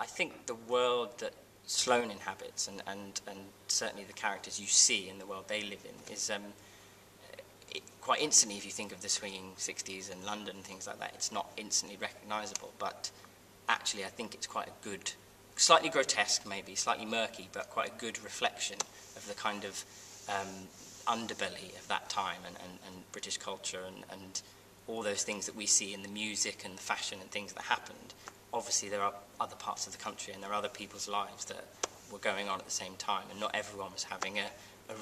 I think the world that Sloane inhabits, and certainly the characters you see in the world they live in, is quite instantly, if you think of the swinging 60s and London and things like that, it's not instantly recognisable, but actually I think it's quite a good, slightly grotesque maybe, slightly murky, but quite a good reflection of the kind of underbelly of that time and British culture and all those things that we see in the music and the fashion and things that happened. Obviously there are other parts of the country and there are other people's lives that were going on at the same time, and not everyone was having a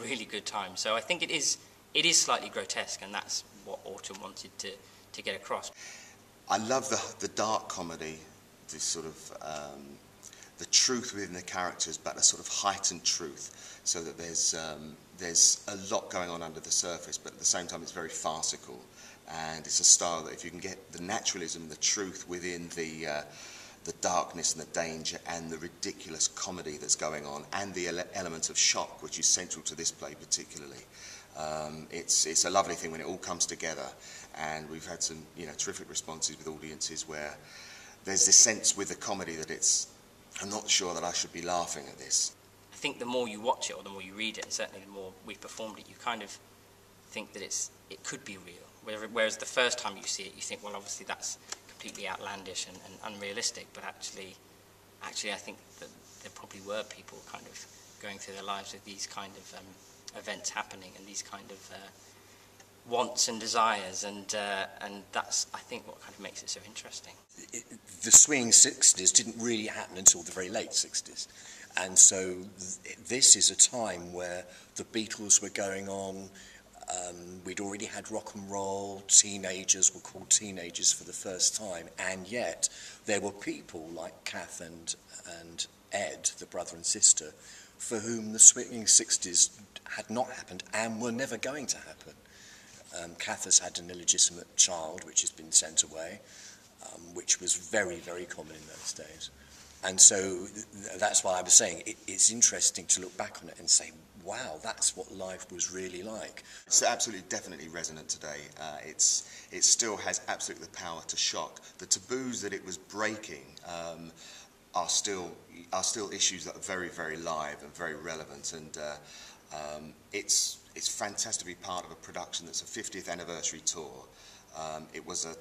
really good time. So I think it is slightly grotesque, and that's what Autumn wanted to get across. I love the dark comedy, this sort of the truth within the characters, but a sort of heightened truth, so that there's a lot going on under the surface, but at the same time it's very farcical. And it's a style that if you can get the naturalism, the truth within the darkness and the danger and the ridiculous comedy that's going on, and the element of shock, which is central to this play particularly, it's a lovely thing when it all comes together. And we've had some terrific responses with audiences where there's this sense with the comedy that I'm not sure that I should be laughing at this. I think the more you watch it, or the more you read it, and certainly the more we've performed it, you kind of think that it could be real. Whereas the first time you see it, you think, well, obviously that's completely outlandish and unrealistic. But actually, I think that there probably were people kind of going through their lives with these kind of events happening and these kind of wants and desires, and that's, I think, what kind of makes it so interesting. The swinging 60s didn't really happen until the very late 60s. And so this is a time where the Beatles were going on. We'd already had rock and roll. Teenagers were called teenagers for the first time, and yet there were people like Kath and Ed, the brother and sister, for whom the swinging 60s had not happened and were never going to happen. Kath has had an illegitimate child which has been sent away, which was very, very common in those days. And so that's why I was saying it's interesting to look back on it and say, wow, that's what life was really like. It's absolutely, definitely resonant today. It still has absolutely the power to shock. The taboos that it was breaking are still issues that are very, very live and very relevant. And it's fantastic to be part of a production that's a 50th anniversary tour. It was a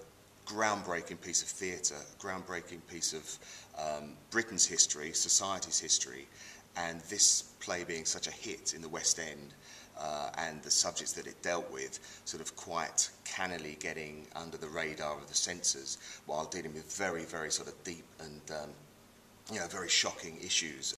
groundbreaking piece of theatre, a groundbreaking piece of Britain's history, society's history, and this play being such a hit in the West End and the subjects that it dealt with sort of quite cannily getting under the radar of the censors while dealing with very, very sort of deep and very shocking issues.